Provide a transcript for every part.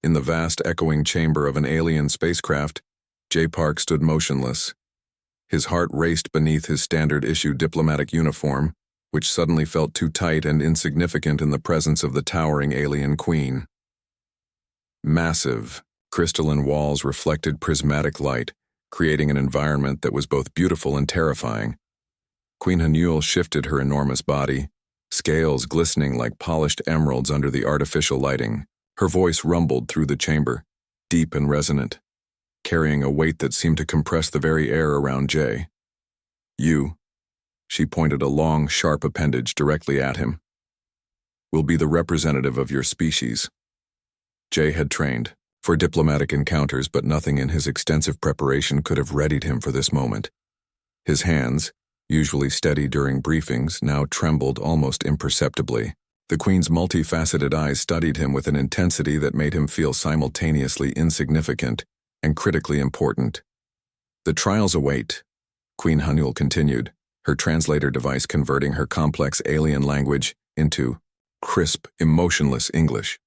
In the vast echoing chamber of an alien spacecraft, J. Park stood motionless. His heart raced beneath his standard-issue diplomatic uniform, which suddenly felt too tight and insignificant in the presence of the towering alien queen. Massive, crystalline walls reflected prismatic light, creating an environment that was both beautiful and terrifying. Queen Hanul shifted her enormous body, scales glistening like polished emeralds under the artificial lighting. Her voice rumbled through the chamber, deep and resonant, carrying a weight that seemed to compress the very air around Jay. You, she pointed a long, sharp appendage directly at him, will be the representative of your species. Jay had trained for diplomatic encounters, but nothing in his extensive preparation could have readied him for this moment. His hands, usually steady during briefings, now trembled almost imperceptibly. The Queen's multifaceted eyes studied him with an intensity that made him feel simultaneously insignificant and critically important. The trials await, Queen Hanul continued, her translator device converting her complex alien language into crisp, emotionless English.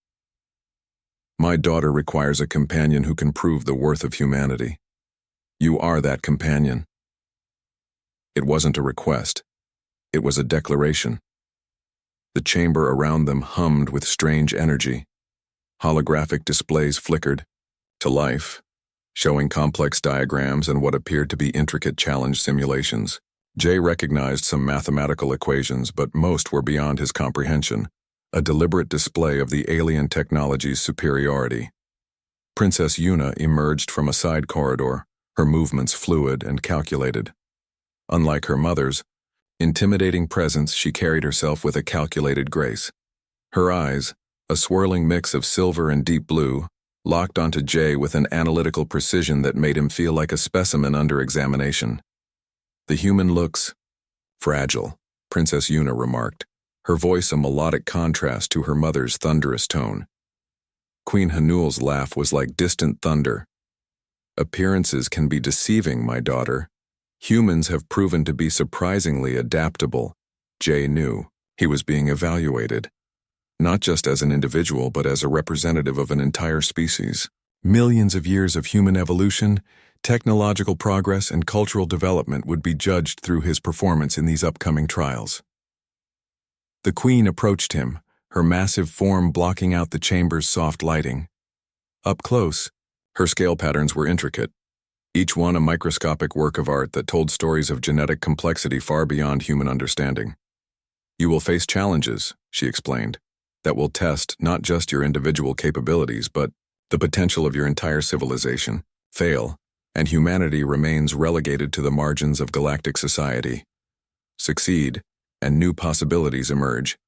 My daughter requires a companion who can prove the worth of humanity. You are that companion. It wasn't a request. It was a declaration. The chamber around them hummed with strange energy. Holographic displays flickered to life, showing complex diagrams and what appeared to be intricate challenge simulations. Jay recognized some mathematical equations, but most were beyond his comprehension, a deliberate display of the alien technology's superiority. Princess Yuna emerged from a side corridor, her movements fluid and calculated. Unlike her mother's intimidating presence, she carried herself with a calculated grace. Her eyes, a swirling mix of silver and deep blue, locked onto Jay with an analytical precision that made him feel like a specimen under examination. The human looks fragile, Princess Yuna remarked, her voice a melodic contrast to her mother's thunderous tone. Queen Hanul's laugh was like distant thunder. Appearances can be deceiving, my daughter. Humans have proven to be surprisingly adaptable. Jay knew he was being evaluated, not just as an individual but as a representative of an entire species. Millions of years of human evolution, technological progress, and cultural development would be judged through his performance in these upcoming trials. The Queen approached him, her massive form blocking out the chamber's soft lighting. Up close, her scale patterns were intricate, each one a microscopic work of art that told stories of genetic complexity far beyond human understanding. You will face challenges, she explained, that will test not just your individual capabilities but the potential of your entire civilization. Fail, and humanity remains relegated to the margins of galactic society. Succeed, and new possibilities emerge.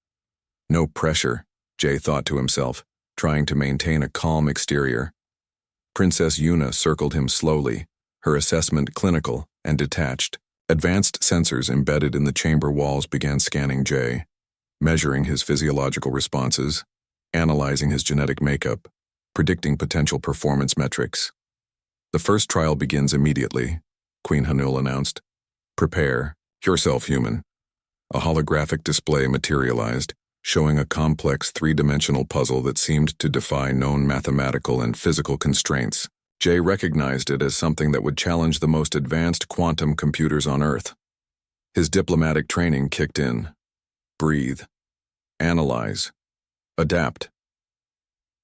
No pressure, Jay thought to himself, trying to maintain a calm exterior. Princess Yuna circled him slowly, her assessment clinical and detached. Advanced sensors embedded in the chamber walls began scanning Jay, measuring his physiological responses, analyzing his genetic makeup, predicting potential performance metrics. The first trial begins immediately, Queen Hanul announced. Prepare yourself, human. A holographic display materialized, showing a complex three-dimensional puzzle that seemed to defy known mathematical and physical constraints. Jay recognized it as something that would challenge the most advanced quantum computers on Earth. His diplomatic training kicked in. Breathe. Analyze. Adapt.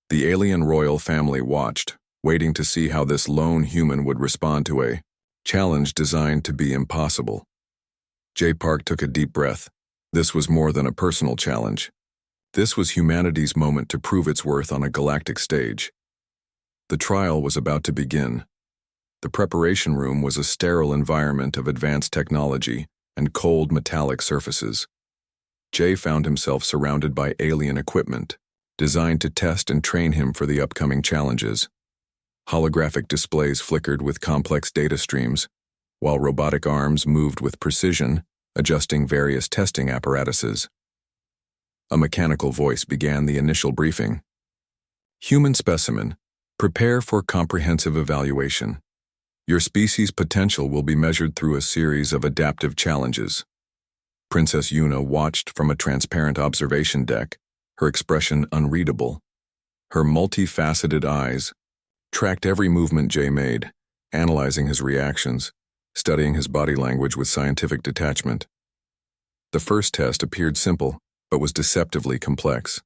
The alien royal family watched, waiting to see how this lone human would respond to a challenge designed to be impossible. J. Park took a deep breath. This was more than a personal challenge. This was humanity's moment to prove its worth on a galactic stage. The trial was about to begin. The preparation room was a sterile environment of advanced technology and cold metallic surfaces. Jay found himself surrounded by alien equipment, designed to test and train him for the upcoming challenges. Holographic displays flickered with complex data streams, while robotic arms moved with precision, adjusting various testing apparatuses. A mechanical voice began the initial briefing. Human specimen, prepare for comprehensive evaluation. Your species' potential will be measured through a series of adaptive challenges. Princess Yuna watched from a transparent observation deck, her expression unreadable. Her multifaceted eyes tracked every movement Jay made, analyzing his reactions, studying his body language with scientific detachment. The first test appeared simple, but was deceptively complex.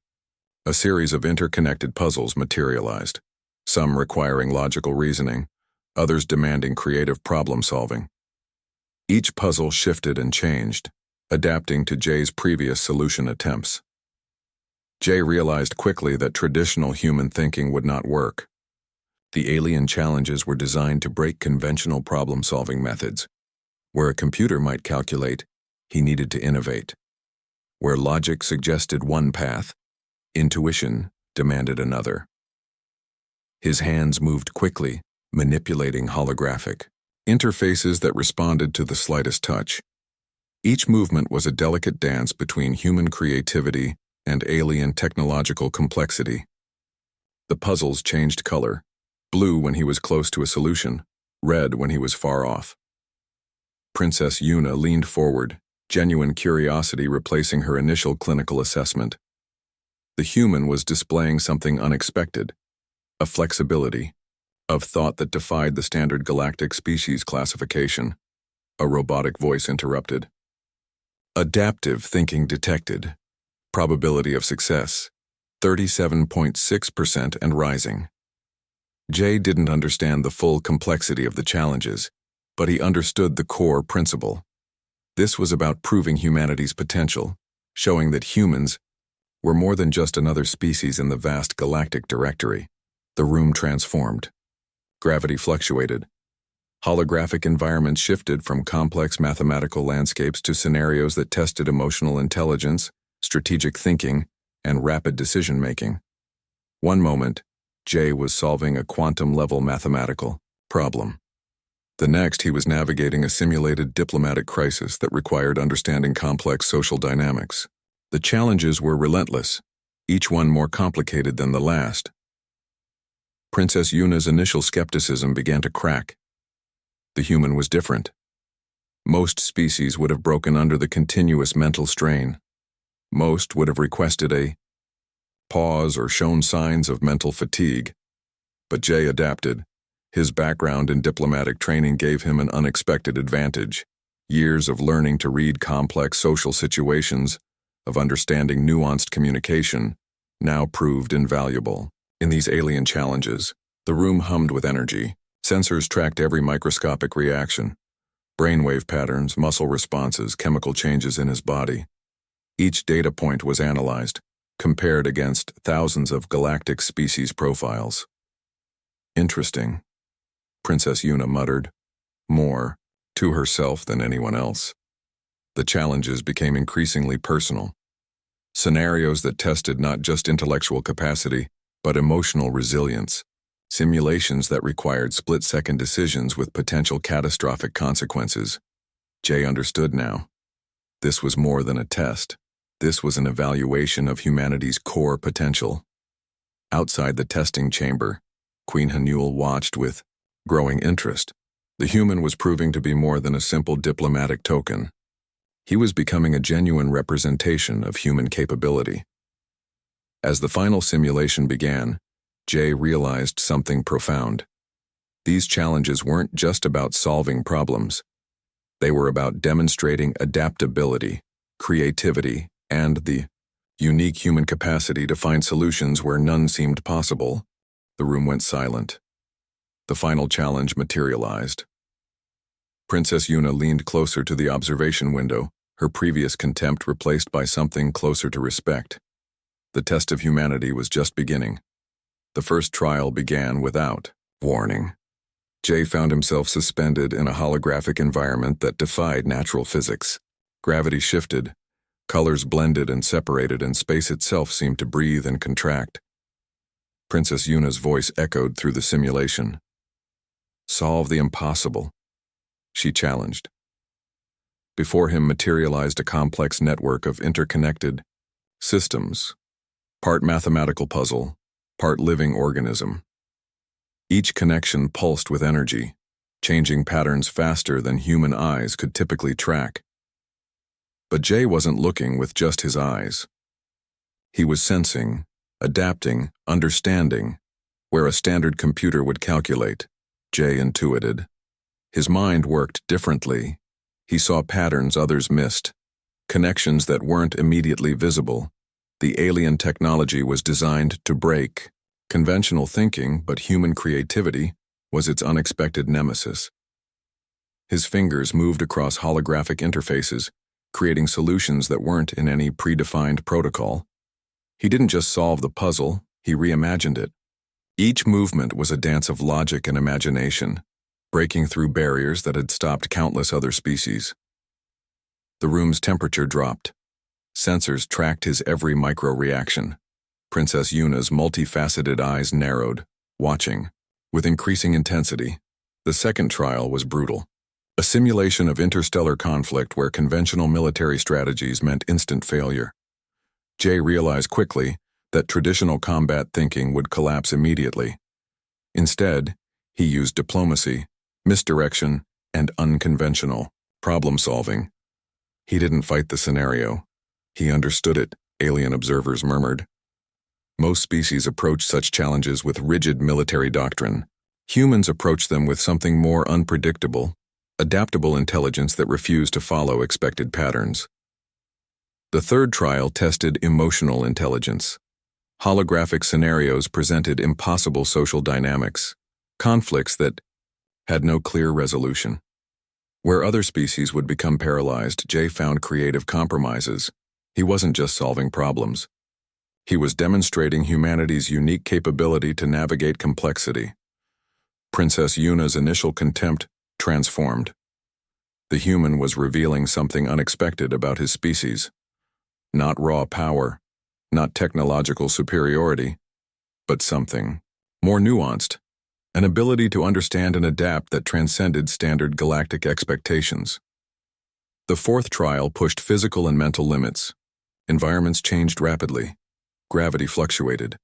A series of interconnected puzzles materialized, some requiring logical reasoning, others demanding creative problem-solving. Each puzzle shifted and changed, adapting to Jay's previous solution attempts. Jay realized quickly that traditional human thinking would not work. The alien challenges were designed to break conventional problem-solving methods. Where a computer might calculate, he needed to innovate. Where logic suggested one path, intuition demanded another. His hands moved quickly, manipulating holographic interfaces that responded to the slightest touch. Each movement was a delicate dance between human creativity and alien technological complexity. The puzzles changed color, blue when he was close to a solution, red when he was far off. Princess Yuna leaned forward, genuine curiosity replacing her initial clinical assessment. The human was displaying something unexpected, a flexibility of thought that defied the standard galactic species classification. A robotic voice interrupted. Adaptive thinking detected. Probability of success, 37.6% and rising. Jay didn't understand the full complexity of the challenges, but he understood the core principle. This was about proving humanity's potential, showing that humans were more than just another species in the vast galactic directory. The room transformed. Gravity fluctuated. Holographic environments shifted from complex mathematical landscapes to scenarios that tested emotional intelligence, strategic thinking, and rapid decision-making. One moment, Jay was solving a quantum-level mathematical problem. The next, he was navigating a simulated diplomatic crisis that required understanding complex social dynamics. The challenges were relentless, each one more complicated than the last. Princess Yuna's initial skepticism began to crack. The human was different. Most species would have broken under the continuous mental strain. Most would have requested a pause or shown signs of mental fatigue. But Jay adapted. His background in diplomatic training gave him an unexpected advantage. Years of learning to read complex social situations, of understanding nuanced communication, now proved invaluable. In these alien challenges, the room hummed with energy. Sensors tracked every microscopic reaction, brainwave patterns, muscle responses, chemical changes in his body. Each data point was analyzed, compared against thousands of galactic species profiles. Interesting, Princess Yuna muttered, more to herself than anyone else. The challenges became increasingly personal. Scenarios that tested not just intellectual capacity, but emotional resilience. Simulations that required split-second decisions with potential catastrophic consequences. Jay understood now. This was more than a test. This was an evaluation of humanity's core potential. Outside the testing chamber, Queen Hanul watched with growing interest. The human was proving to be more than a simple diplomatic token. He was becoming a genuine representation of human capability. As the final simulation began, Jay realized something profound. These challenges weren't just about solving problems. They were about demonstrating adaptability, creativity, and the unique human capacity to find solutions where none seemed possible. The room went silent. The final challenge materialized. Princess Yuna leaned closer to the observation window, her previous contempt replaced by something closer to respect. The test of humanity was just beginning. The first trial began without warning. Jay found himself suspended in a holographic environment that defied natural physics. Gravity shifted, colors blended and separated, and space itself seemed to breathe and contract. Princess Yuna's voice echoed through the simulation. "Solve the impossible," she challenged. Before him materialized a complex network of interconnected systems, part mathematical puzzle, part living organism. Each connection pulsed with energy, changing patterns faster than human eyes could typically track. But Jay wasn't looking with just his eyes. He was sensing, adapting, understanding, where a standard computer would calculate, Jay intuited. His mind worked differently. He saw patterns others missed, connections that weren't immediately visible. The alien technology was designed to break conventional thinking, but human creativity was its unexpected nemesis. His fingers moved across holographic interfaces, creating solutions that weren't in any predefined protocol. He didn't just solve the puzzle, he reimagined it. Each movement was a dance of logic and imagination, breaking through barriers that had stopped countless other species. The room's temperature dropped. Sensors tracked his every micro-reaction. Princess Yuna's multifaceted eyes narrowed, watching. With increasing intensity, the second trial was brutal. A simulation of interstellar conflict where conventional military strategies meant instant failure. Jay realized quickly that traditional combat thinking would collapse immediately. Instead, he used diplomacy, misdirection, and unconventional problem-solving. He didn't fight the scenario. He understood it, alien observers murmured. Most species approach such challenges with rigid military doctrine. Humans approach them with something more unpredictable, adaptable intelligence that refused to follow expected patterns. The third trial tested emotional intelligence. Holographic scenarios presented impossible social dynamics, conflicts that had no clear resolution. Where other species would become paralyzed, Jay found creative compromises. He wasn't just solving problems. He was demonstrating humanity's unique capability to navigate complexity. Princess Yuna's initial contempt transformed. The human was revealing something unexpected about his species. Not raw power, not technological superiority, but something more nuanced, an ability to understand and adapt that transcended standard galactic expectations. The fourth trial pushed physical and mental limits. Environments changed rapidly. Gravity fluctuated.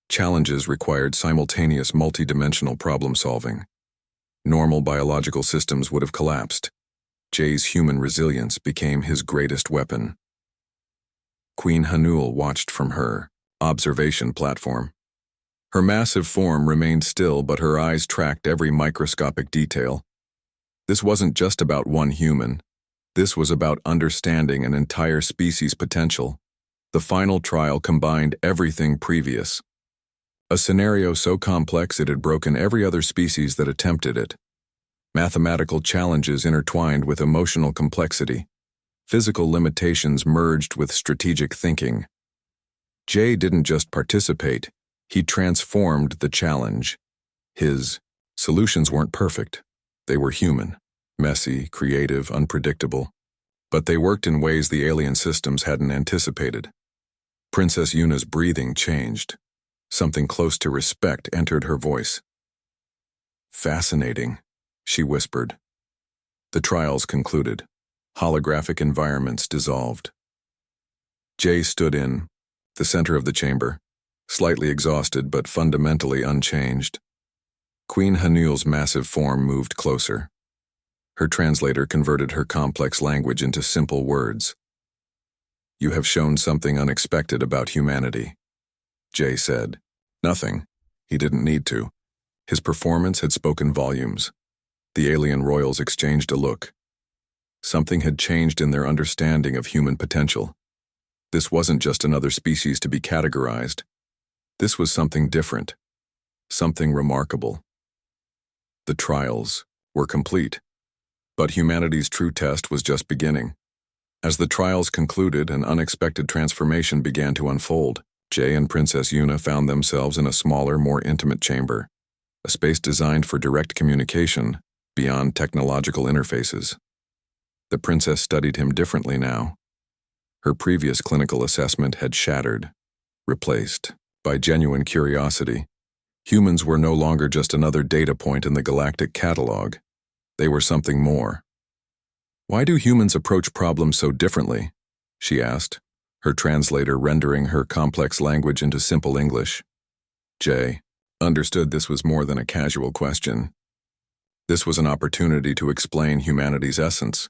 Challenges required simultaneous multidimensional problem-solving. Normal biological systems would have collapsed. Jay's human resilience became his greatest weapon. Queen Hanul watched from her observation platform. Her massive form remained still, but her eyes tracked every microscopic detail. This wasn't just about one human. This was about understanding an entire species' potential. The final trial combined everything previous. A scenario so complex it had broken every other species that attempted it. Mathematical challenges intertwined with emotional complexity. Physical limitations merged with strategic thinking. Jay didn't just participate, he transformed the challenge. His solutions weren't perfect. They were human, messy, creative, unpredictable. But they worked in ways the alien systems hadn't anticipated. Princess Yuna's breathing changed. Something close to respect entered her voice. "Fascinating," she whispered. The trials concluded. Holographic environments dissolved. Jay stood in the center of the chamber, slightly exhausted but fundamentally unchanged. Queen Hanul's massive form moved closer. Her translator converted her complex language into simple words. "You have shown something unexpected about humanity," Jay said. Nothing. He didn't need to. His performance had spoken volumes. The alien royals exchanged a look. Something had changed in their understanding of human potential. This wasn't just another species to be categorized. This was something different. Something remarkable. The trials were complete. But humanity's true test was just beginning. As the trials concluded, an unexpected transformation began to unfold. Jay and Princess Yuna found themselves in a smaller, more intimate chamber, a space designed for direct communication beyond technological interfaces. The princess studied him differently now. Her previous clinical assessment had shattered, replaced by genuine curiosity. Humans were no longer just another data point in the galactic catalog. They were something more. "Why do humans approach problems so differently?" she asked, her translator rendering her complex language into simple English. Jay understood this was more than a casual question. This was an opportunity to explain humanity's essence.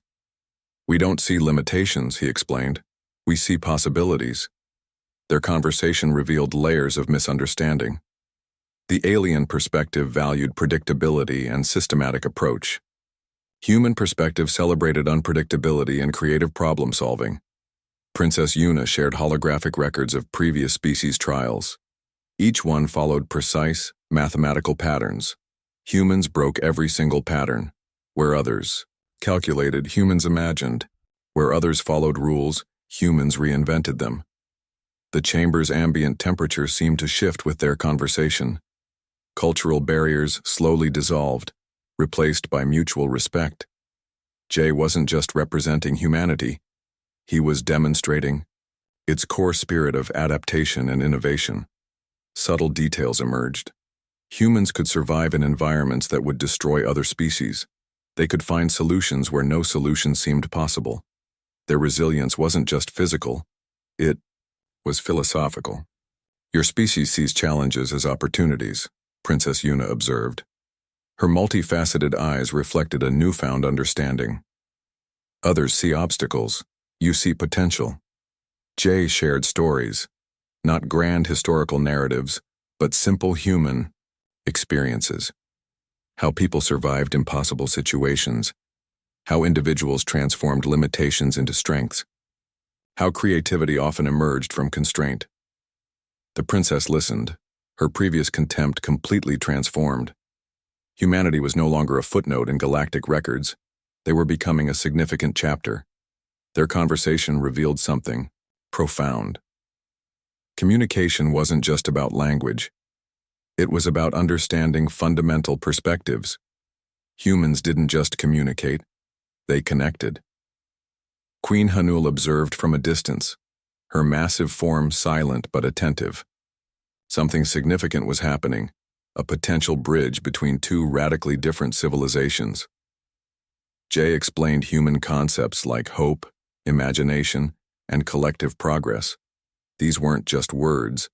"We don't see limitations," he explained. "We see possibilities." Their conversation revealed layers of misunderstanding. The alien perspective valued predictability and systematic approach. Human perspective celebrated unpredictability and creative problem-solving. Princess Yuna shared holographic records of previous species trials. Each one followed precise, mathematical patterns. Humans broke every single pattern. Where others calculated, humans imagined. Where others followed rules, humans reinvented them. The chamber's ambient temperature seemed to shift with their conversation. Cultural barriers slowly dissolved, replaced by mutual respect. Jay wasn't just representing humanity. He was demonstrating its core spirit of adaptation and innovation. Subtle details emerged. Humans could survive in environments that would destroy other species. They could find solutions where no solution seemed possible. Their resilience wasn't just physical, it was philosophical. Your species sees challenges as opportunities, Princess Yuna observed. Her multifaceted eyes reflected a newfound understanding. Others see obstacles, you see potential. Jay shared stories, not grand historical narratives, but simple human experiences. How people survived impossible situations, how individuals transformed limitations into strengths, how creativity often emerged from constraint. The princess listened, her previous contempt completely transformed. Humanity was no longer a footnote in galactic records. They were becoming a significant chapter. Their conversation revealed something profound. Communication wasn't just about language. It was about understanding fundamental perspectives. Humans didn't just communicate, they connected. Queen Hanul observed from a distance, her massive form silent but attentive. Something significant was happening, a potential bridge between two radically different civilizations. Jay explained human concepts like hope, imagination, and collective progress. These weren't just words,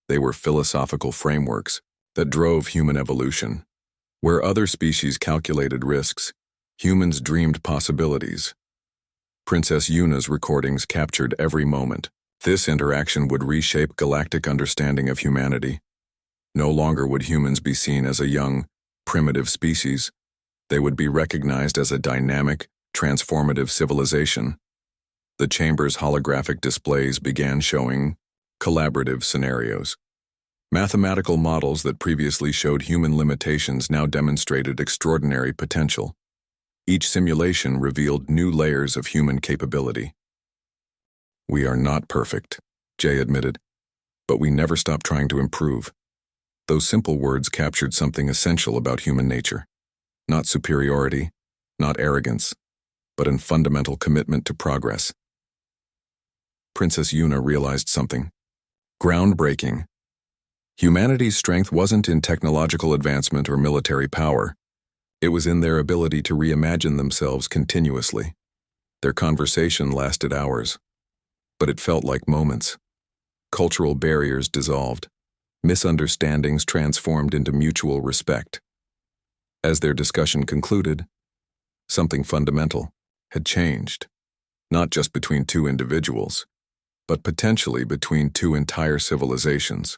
they were philosophical frameworks that drove human evolution. Where other species calculated risks, humans dreamed possibilities. Princess Yuna's recordings captured every moment. This interaction would reshape galactic understanding of humanity. No longer would humans be seen as a young, primitive species. They would be recognized as a dynamic, transformative civilization. The chamber's holographic displays began showing collaborative scenarios. Mathematical models that previously showed human limitations now demonstrated extraordinary potential. Each simulation revealed new layers of human capability. We are not perfect, Jay admitted, but we never stop trying to improve. Those simple words captured something essential about human nature. Not superiority, not arrogance, but a fundamental commitment to progress. Princess Yuna realized something groundbreaking. Humanity's strength wasn't in technological advancement or military power. It was in their ability to reimagine themselves continuously. Their conversation lasted hours, but it felt like moments. Cultural barriers dissolved. Misunderstandings transformed into mutual respect. As their discussion concluded, something fundamental had changed, not just between two individuals, but potentially between two entire civilizations.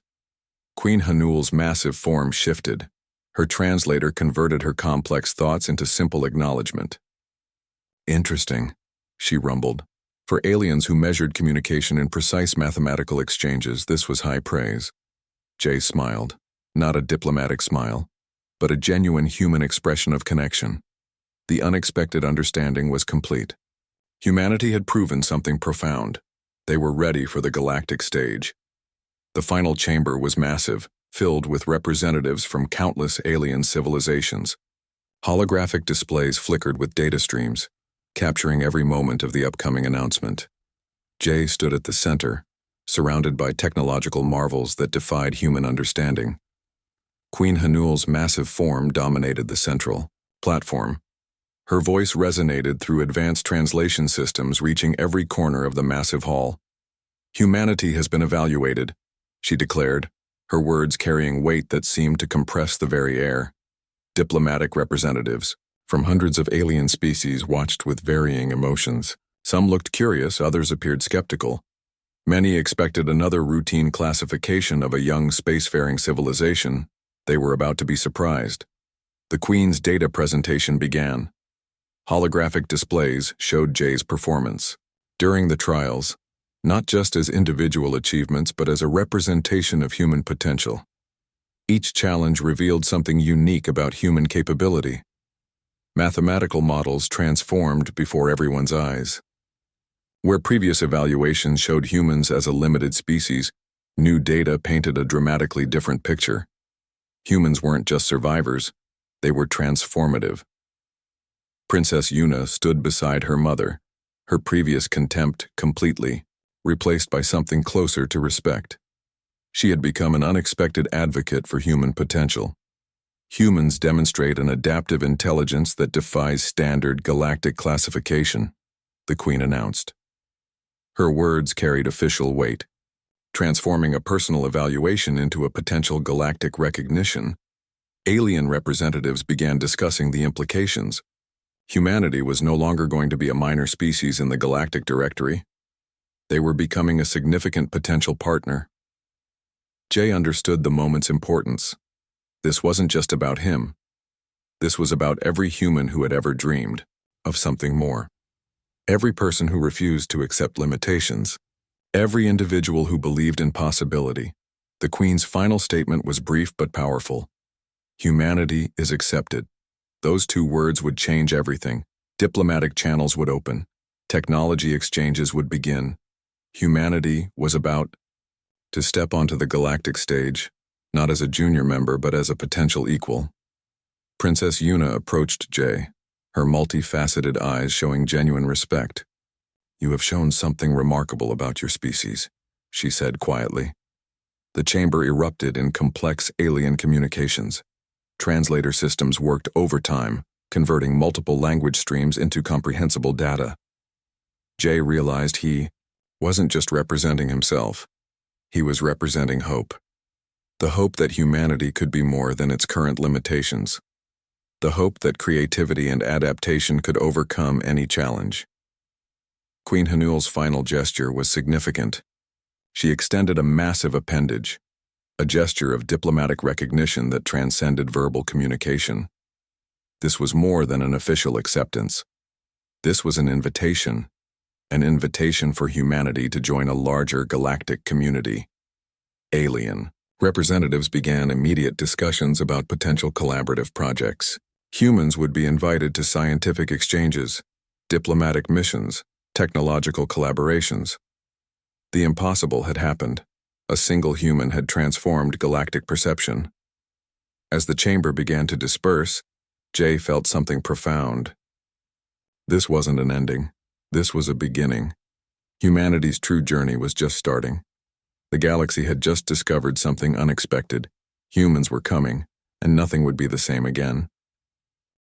Queen Hanul's massive form shifted. Her translator converted her complex thoughts into simple acknowledgement. Interesting, she rumbled. For aliens who measured communication in precise mathematical exchanges, this was high praise. Jay smiled, not a diplomatic smile, but a genuine human expression of connection. The unexpected understanding was complete. Humanity had proven something profound. They were ready for the galactic stage. The final chamber was massive, filled with representatives from countless alien civilizations. Holographic displays flickered with data streams, capturing every moment of the upcoming announcement. Jay stood at the center, surrounded by technological marvels that defied human understanding. Queen Hanul's massive form dominated the central platform. Her voice resonated through advanced translation systems reaching every corner of the massive hall. Humanity has been evaluated, she declared, her words carrying weight that seemed to compress the very air. Diplomatic representatives from hundreds of alien species watched with varying emotions. Some looked curious, others appeared skeptical. Many expected another routine classification of a young spacefaring civilization. They were about to be surprised. The Queen's data presentation began. Holographic displays showed Jay's performance. During the trials, not just as individual achievements but as a representation of human potential. Each challenge revealed something unique about human capability. Mathematical models transformed before everyone's eyes. Where previous evaluations showed humans as a limited species, new data painted a dramatically different picture. Humans weren't just survivors, they were transformative. Princess Yuna stood beside her mother, her previous contempt completely replaced by something closer to respect. She had become an unexpected advocate for human potential. Humans demonstrate an adaptive intelligence that defies standard galactic classification, the Queen announced. Her words carried official weight. Transforming a personal evaluation into a potential galactic recognition, alien representatives began discussing the implications. Humanity was no longer going to be a minor species in the galactic directory. They were becoming a significant potential partner. Jay understood the moment's importance. This wasn't just about him. This was about every human who had ever dreamed of something more. Every person who refused to accept limitations. Every individual who believed in possibility. The Queen's final statement was brief but powerful. Humanity is accepted. Those two words would change everything. Diplomatic channels would open. Technology exchanges would begin. Humanity was about to step onto the galactic stage, not as a junior member but as a potential equal. Princess Yuna approached Jay, her multifaceted eyes showing genuine respect. "You have shown something remarkable about your species," she said quietly. The chamber erupted in complex alien communications. Translator systems worked overtime, converting multiple language streams into comprehensible data. Jay realized he wasn't just representing himself. He was representing hope. The hope that humanity could be more than its current limitations. The hope that creativity and adaptation could overcome any challenge. Queen Hanuel's final gesture was significant. She extended a massive appendage, a gesture of diplomatic recognition that transcended verbal communication. This was more than an official acceptance. This was an invitation for humanity to join a larger galactic community. Alien representatives began immediate discussions about potential collaborative projects. Humans would be invited to scientific exchanges, diplomatic missions, technological collaborations. The impossible had happened. A single human had transformed galactic perception. As the chamber began to disperse, Jay felt something profound. This wasn't an ending. This was a beginning. Humanity's true journey was just starting. The galaxy had just discovered something unexpected. Humans were coming, and nothing would be the same again.